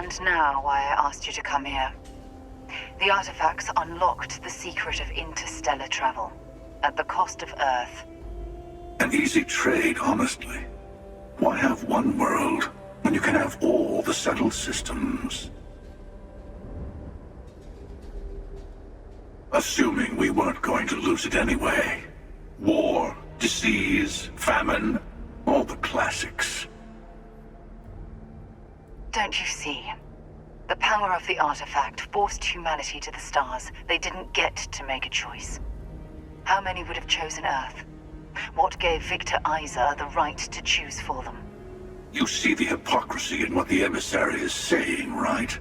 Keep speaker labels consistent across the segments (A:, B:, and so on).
A: understand now why I asked you to come here. The artifacts unlocked the secret of interstellar travel, at the cost of Earth.
B: An easy trade, honestly. Why have one world when you can have all the settled systems? Assuming we weren't going to lose it anyway. War, disease, famine, all the classics.
A: Don't you see? The power of the artifact forced humanity to the stars. They didn't get to make a choice. How many would have chosen Earth? What gave Victor Isa the right to choose for them?
B: You see the hypocrisy in what the emissary is saying, right?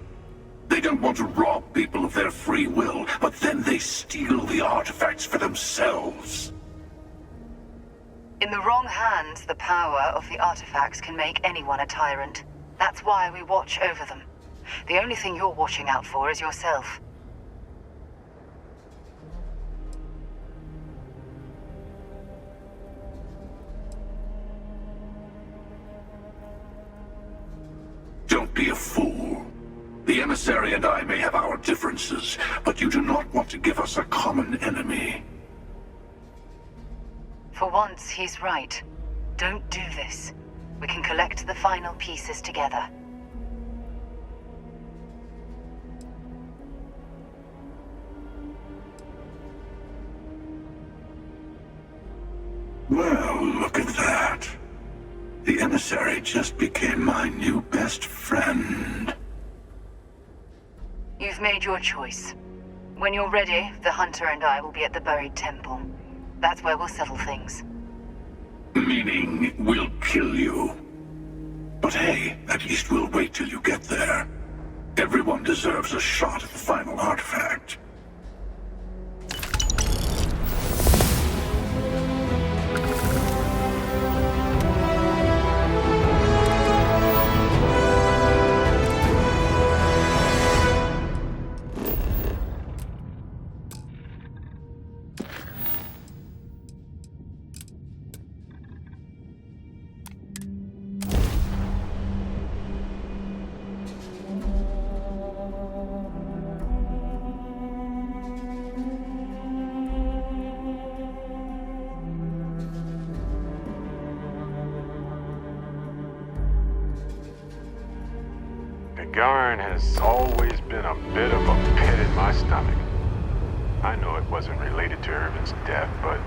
B: They don't want to rob people of their free will, but then they steal the artifacts for themselves.
A: In the wrong hands, the power of the artifacts can make anyone a tyrant. That's why we watch over them. The only thing you're watching out for is yourself.
B: Don't be a fool. The emissary and I may have our differences, but you do not want to give us a common enemy.
A: For once, he's right. Don't do this. We can collect the final pieces together.
B: Well, look at that. The emissary just became my new best friend.
A: You've made your choice. When you're ready, the Hunter and I will be at the buried temple. That's where we'll settle things.
B: Meaning, we'll kill you. But hey, at least we'll wait till you get there. Everyone deserves a shot at the final artifact.
C: Gagarin has always been a bit of a pit in my stomach. I know it wasn't related to Irvin's death, but...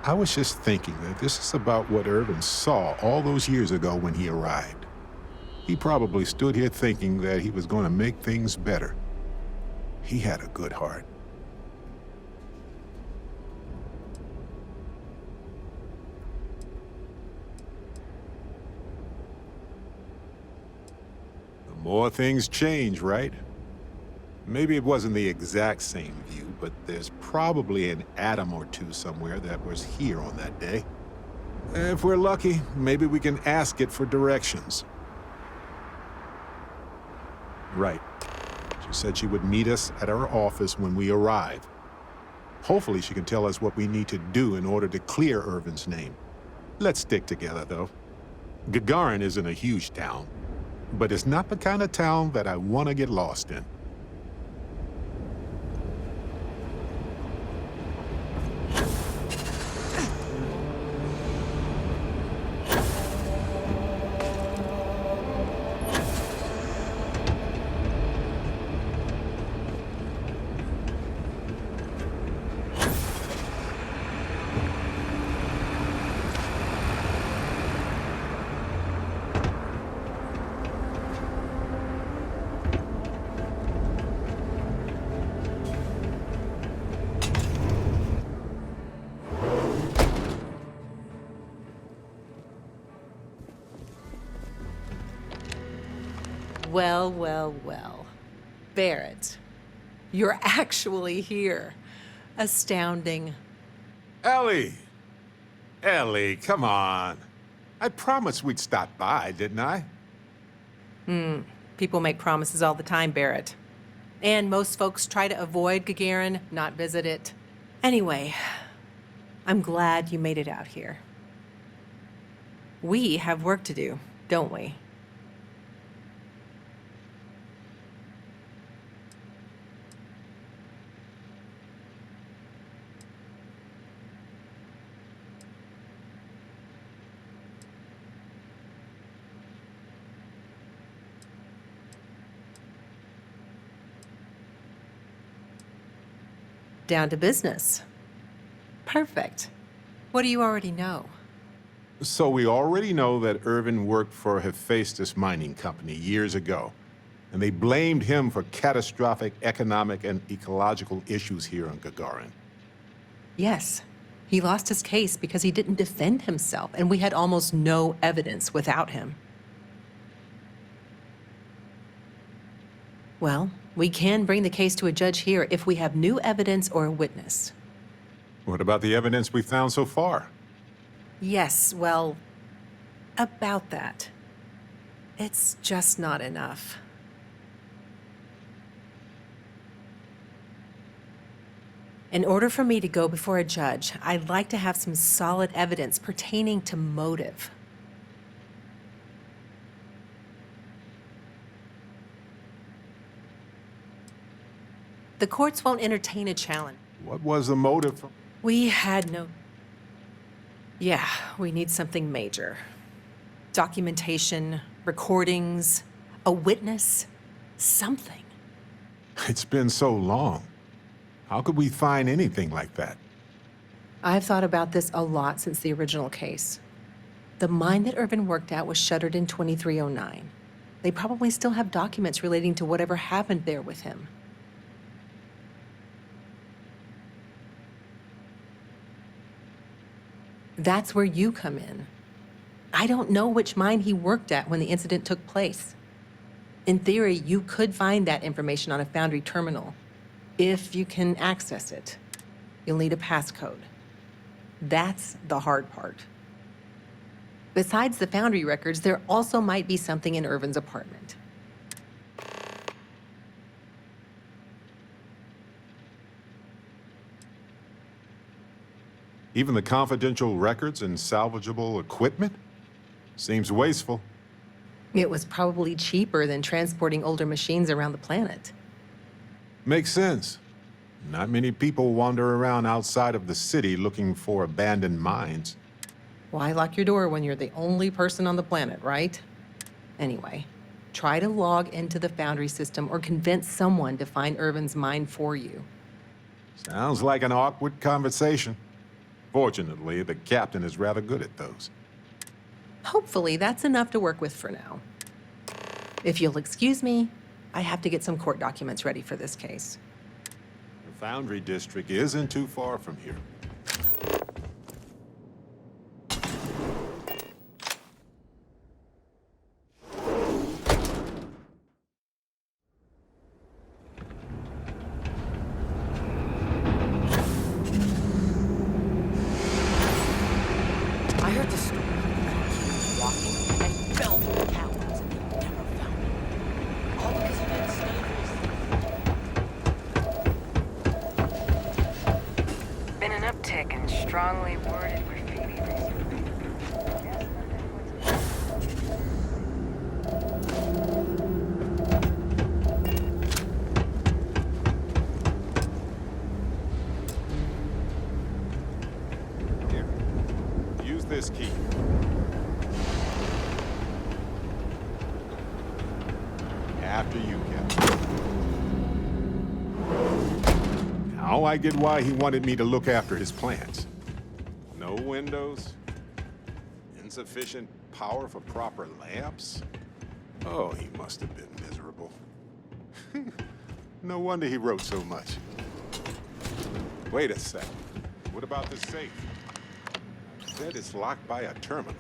D: I was just thinking that this is about what Irvin saw all those years ago when he arrived. He probably stood here thinking that he was going to make things better. He had a good heart. More things change, right? Maybe it wasn't the exact same view, but there's probably an atom or two somewhere that was here on that day. If we're lucky, maybe we can ask it for directions. Right. She said she would meet us at our office when we arrive. Hopefully she can tell us what we need to do in order to clear Irvin's name. Let's stick together, though. Gagarin isn't a huge town, but it's not the kind of town that I want to get lost in.
E: Well, well, well. Barrett, you're actually here. Astounding.
D: Ellie! Ellie, come on. I promised we'd stop by, didn't I?
E: People make promises all the time, Barrett. And most folks try to avoid Gagarin, not visit it. Anyway, I'm glad you made it out here. We have work to do, don't we? Down to business. Perfect. What do you already know?
D: So we already know that Irvin worked for Hephaestus Mining Company years ago, and they blamed him for catastrophic economic and ecological issues here on Gagarin.
E: Yes. He lost his case because he didn't defend himself, and we had almost no evidence without him. Well, we can bring the case to a judge here if we have new evidence or a witness.
D: What about the evidence we found so far?
E: Yes, well, about that. It's just not enough. In order for me to go before a judge, I'd like to have some solid evidence pertaining to motive. The courts won't entertain a challenge.
D: What was the motive?
E: We had no... Yeah, we need something major. Documentation, recordings, a witness, something.
D: It's been so long. How could we find anything like that?
E: I've thought about this a lot since the original case. The mine that Irvin worked at was shuttered in 2309. They probably still have documents relating to whatever happened there with him. That's where you come in. I don't know which mine he worked at when the incident took place. In theory, you could find that information on a Foundry terminal, if you can access it. You'll need a passcode. That's the hard part. Besides the Foundry records, there also might be something in Irvin's apartment.
D: Even the confidential records and salvageable equipment? Seems wasteful.
E: It was probably cheaper than transporting older machines around the planet.
D: Makes sense. Not many people wander around outside of the city looking for abandoned mines.
E: Why lock your door when you're the only person on the planet, right? Anyway, try to log into the Foundry system or convince someone to find Irvin's mine for you.
D: Sounds like an awkward conversation. Fortunately, the captain is rather good at those.
E: Hopefully, that's enough to work with for now. If you'll excuse me, I have to get some court documents ready for this case.
D: The Foundry district isn't too far from here.
E: I heard the story about he was walking and fell from the towers and they never found him. All because of that stables. Been an uptick in strongly worded graffiti recently.
D: Here. Use this key. After you, Captain. Now I get why he wanted me to look after his plants. No windows, insufficient power for proper lamps. Oh, he must have been miserable. No wonder he wrote so much. Wait a sec. What about this safe? Said it's locked by a terminal.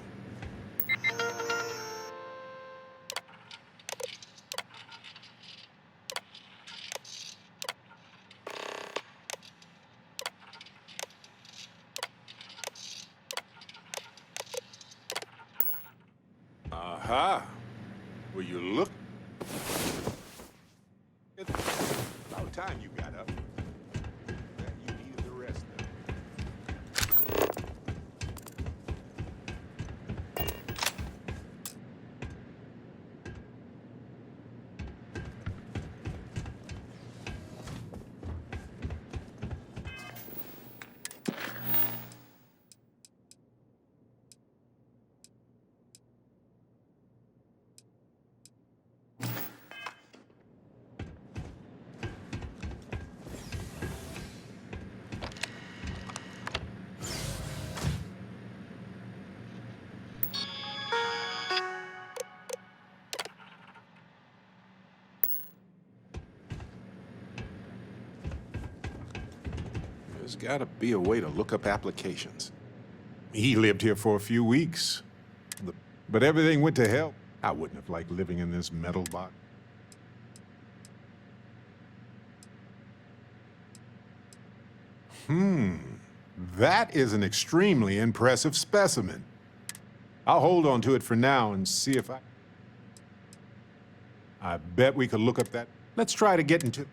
D: Aha! Will you look? About time you got up. Glad you needed the rest of it. There's gotta be a way to look up applications. He lived here for a few weeks. But everything went to hell. I wouldn't have liked living in this metal box. That is an extremely impressive specimen. I'll hold on to it for now and see if I bet we could look up that. Let's try to get into.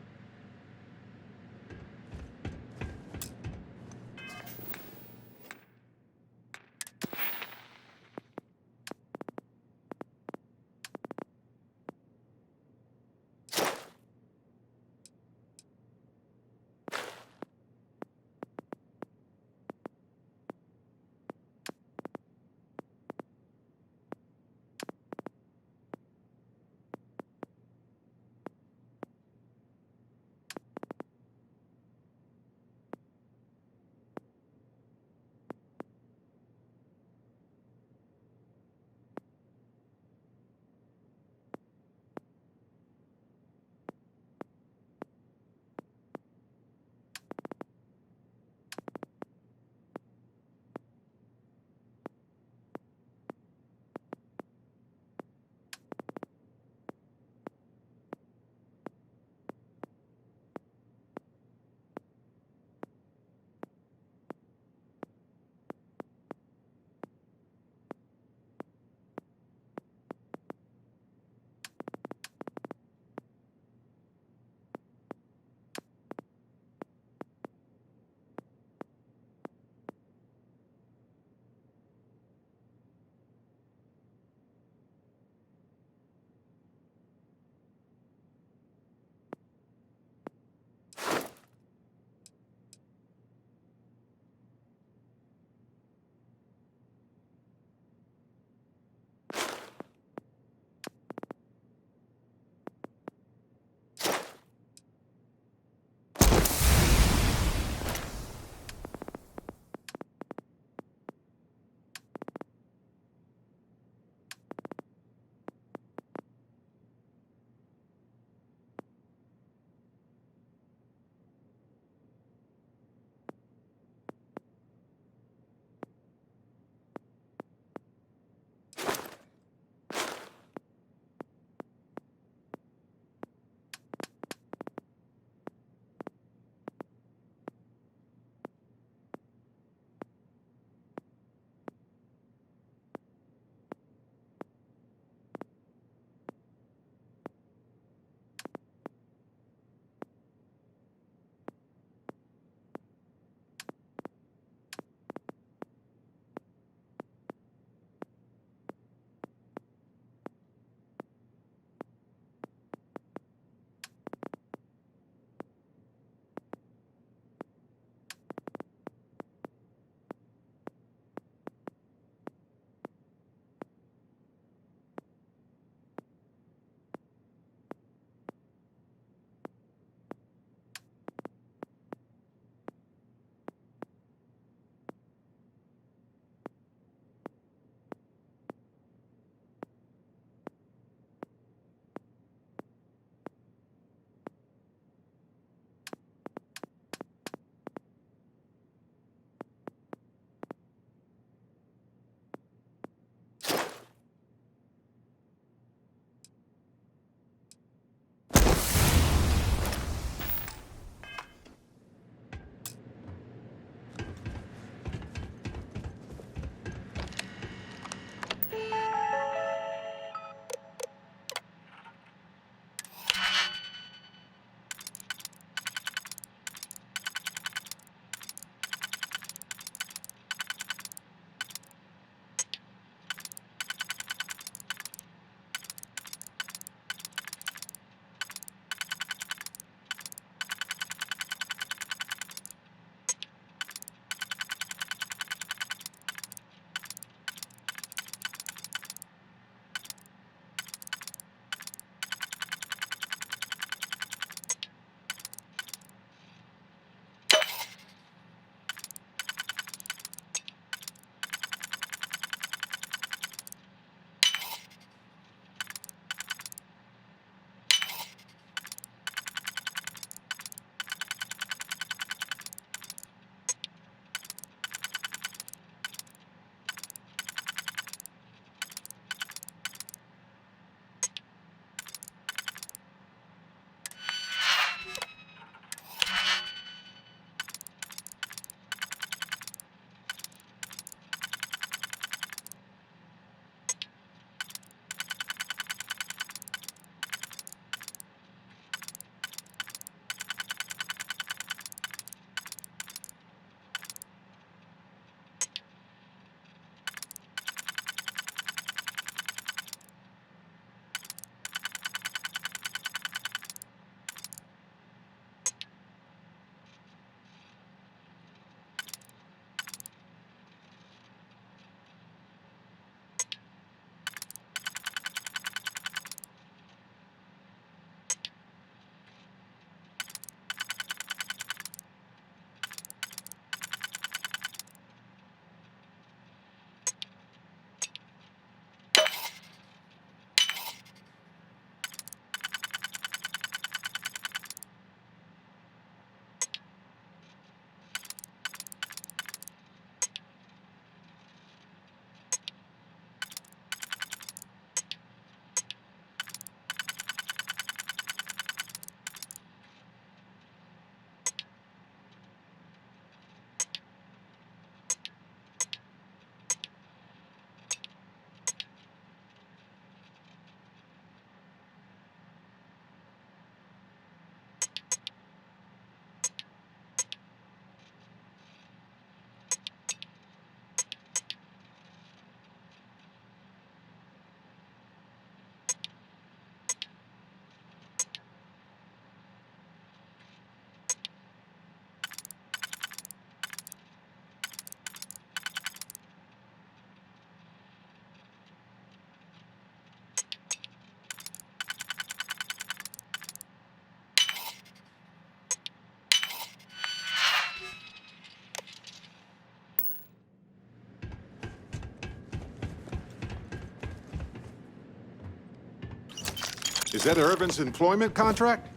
D: Is that Irvin's employment contract?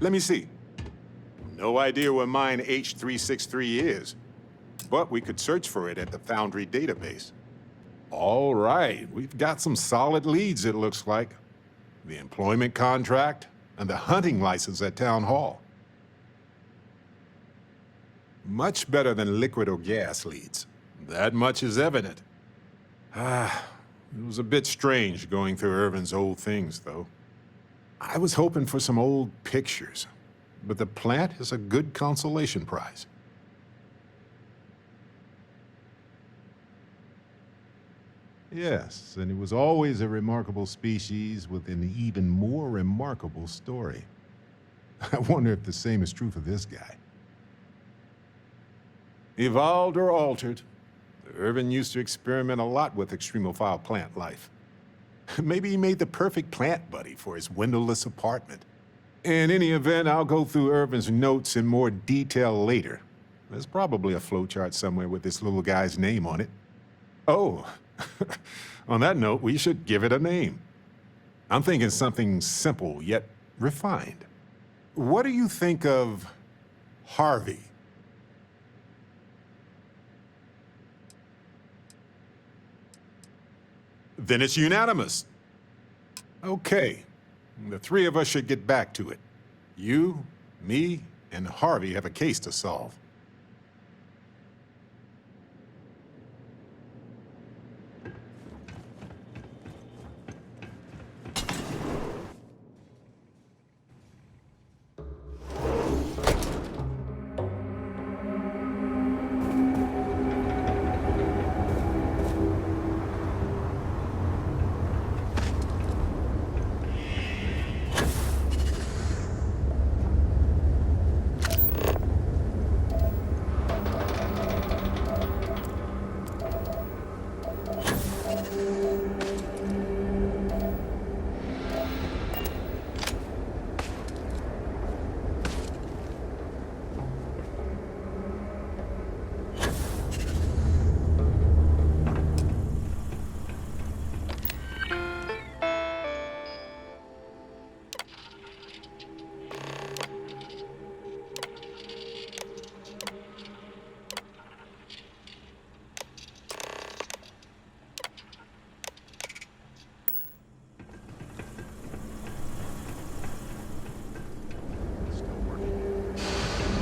D: Let me see. No idea where mine H363 is, but we could search for it at the Foundry database. All right, we've got some solid leads, it looks like. The employment contract and the hunting license at Town Hall. Much better than liquid or gas leads. That much is evident. It was a bit strange going through Irvin's old things, though. I was hoping for some old pictures, but the plant is a good consolation prize. Yes, and it was always a remarkable species with an even more remarkable story. I wonder if the same is true for this guy. Evolved or altered, Irvin used to experiment a lot with extremophile plant life. Maybe he made the perfect plant buddy for his windowless apartment. In any event, I'll go through Irvin's notes in more detail later. There's probably a flowchart somewhere with this little guy's name on it. Oh, on that note, we should give it a name. I'm thinking something simple yet refined. What do you think of Harvey? Then it's unanimous. Okay, the three of us should get back to it. You, me, and Harvey have a case to solve.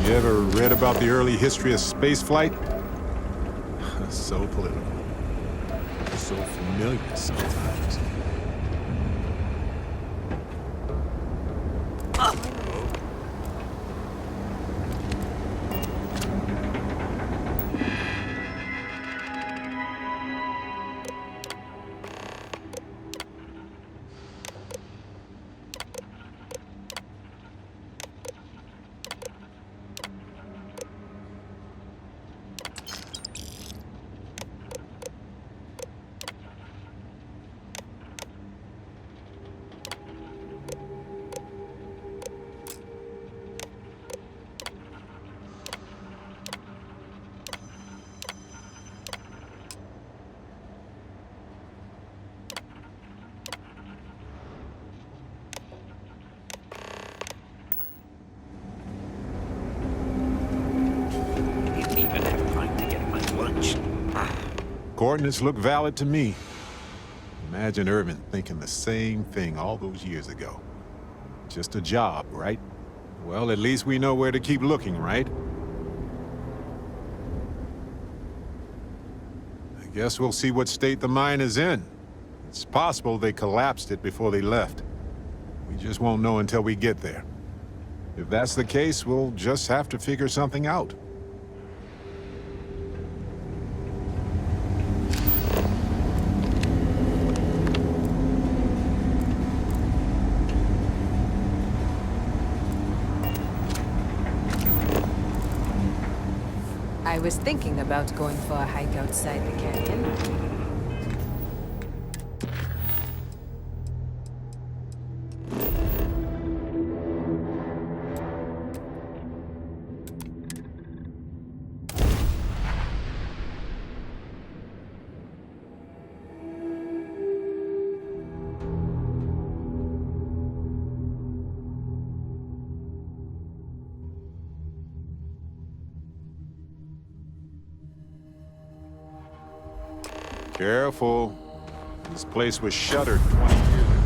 D: You ever read about the early history of spaceflight? So political. So familiar sometimes. Coordinates look valid to me. Imagine Irvin thinking the same thing all those years ago. Just a job, right? Well, at least we know where to keep looking, right? I guess we'll see what state the mine is in. It's possible they collapsed it before they left. We just won't know until we get there. If that's the case, we'll just have to figure something out.
E: I was thinking about going for a hike outside the canyon.
D: Careful. This place was shuttered 20 years ago.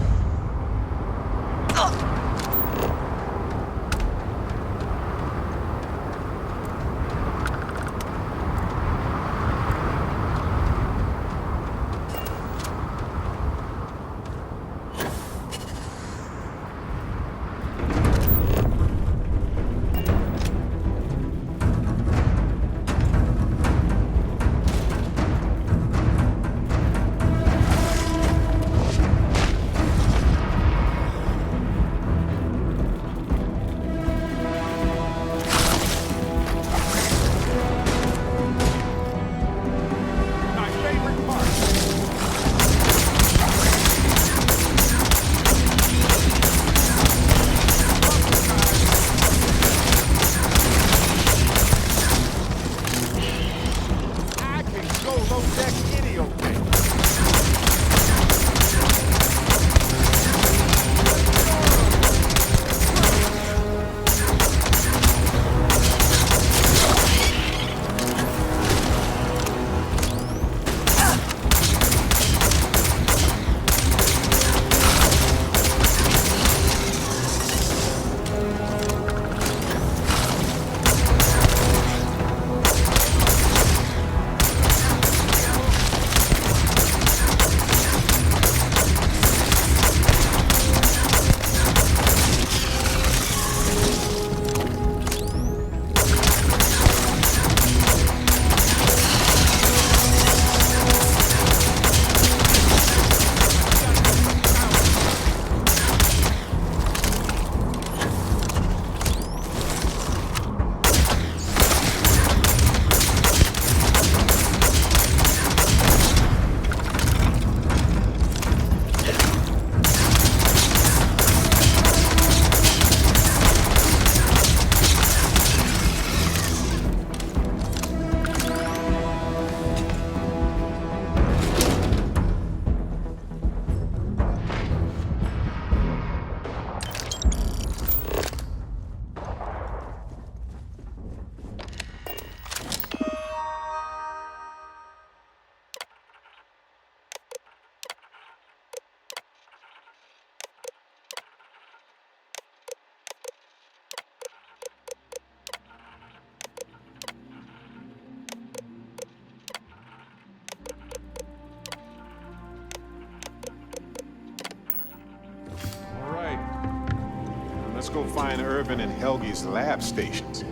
D: Let's go find Irvin and Helgi's lab stations.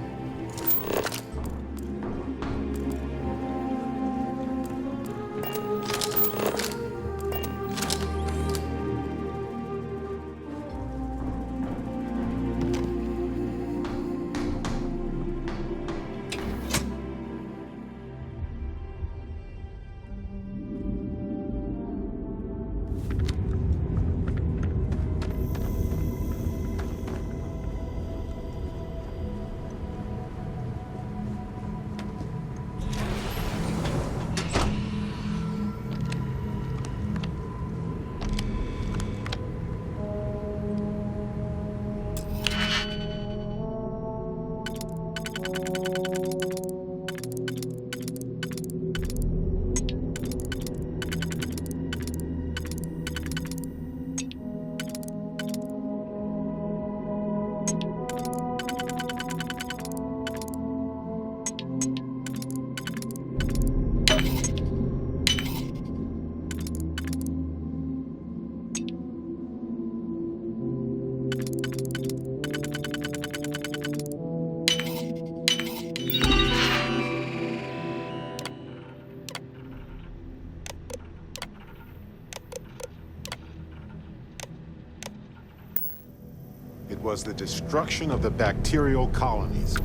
D: It was the destruction of the bacterial colonies,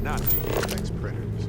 D: not the apex predators.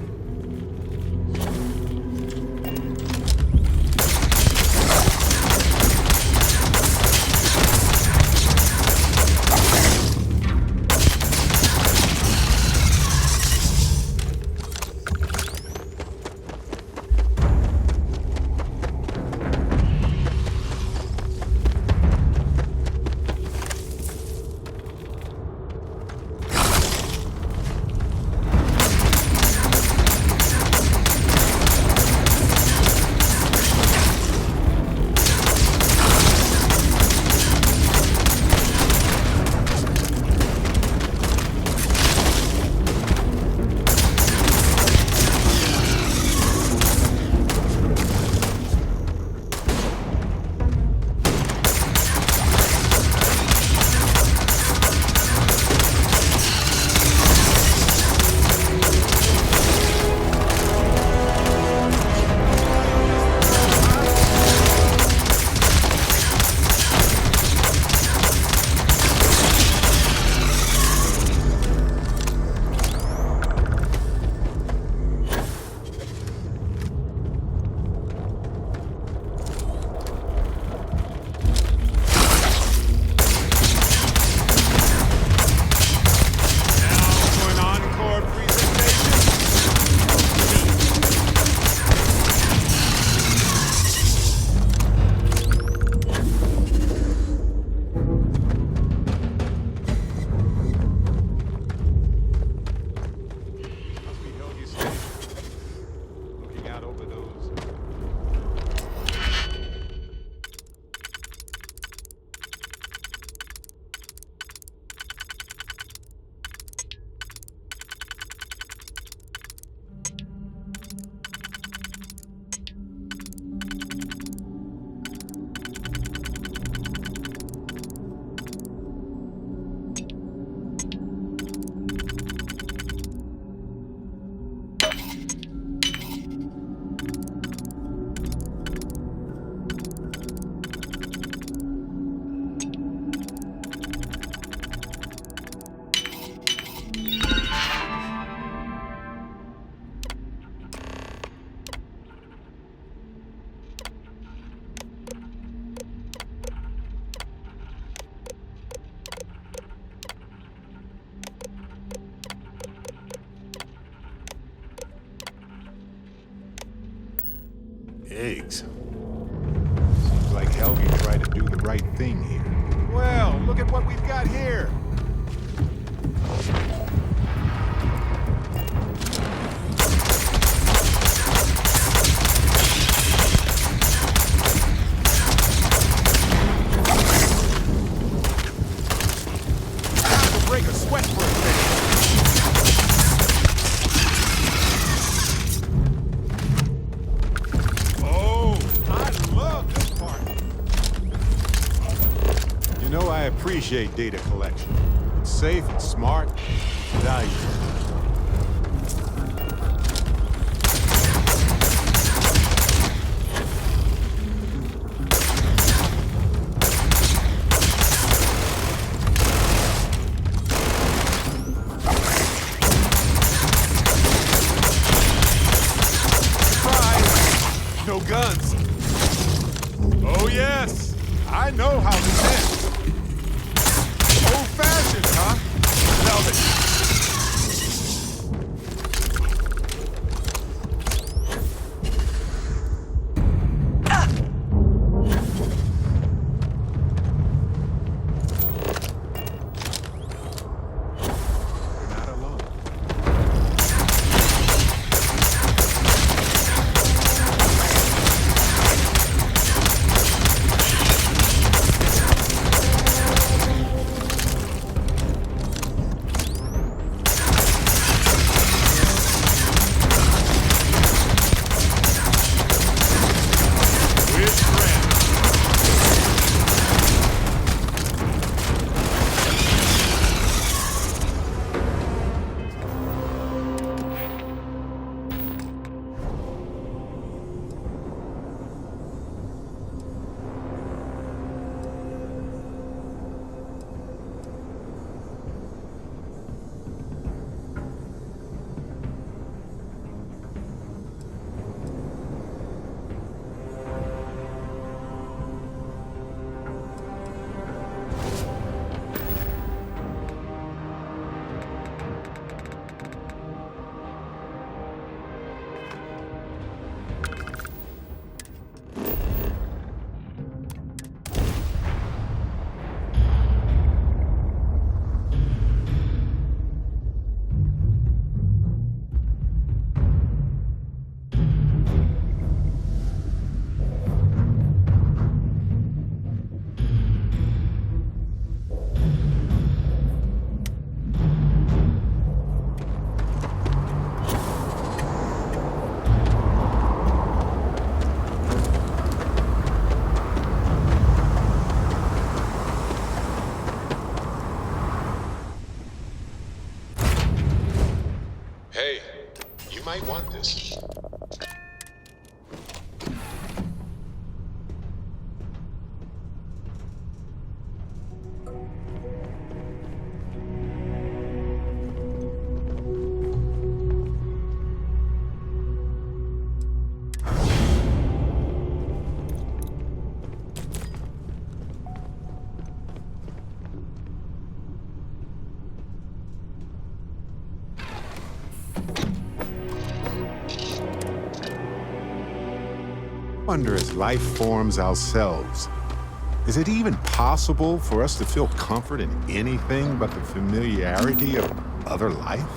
D: Eggs. Seems like Helge tried to do the right thing here. Well, look at what we've got here. Time to break a sweat for a second. I appreciate data collection. It's safe, it's smart, it's valuable. Surprise! No guns. Oh yes, I know how this ends. Old-fashioned, huh? Love it. You're not alone.
F: Hey, you might want this.
D: Wonder, as life forms ourselves, is it even possible for us to feel comfort in anything but the familiarity of other life?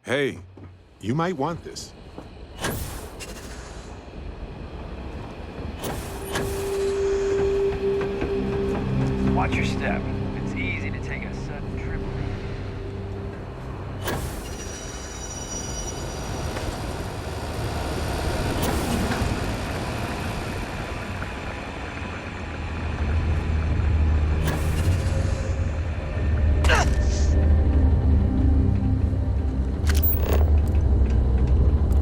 D: Hey, you might want this.
G: Watch your step. It's easy to take a sudden trip.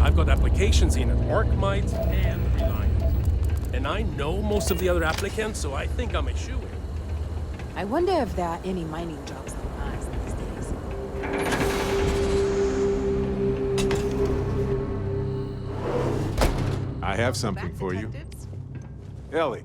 H: I've got applications in Arcmite and Reliant. And I know most of the other applicants, so I think I'm a shoo-in.
I: I wonder if there are any mining jobs on Mars these days.
D: I have something for you. Ellie,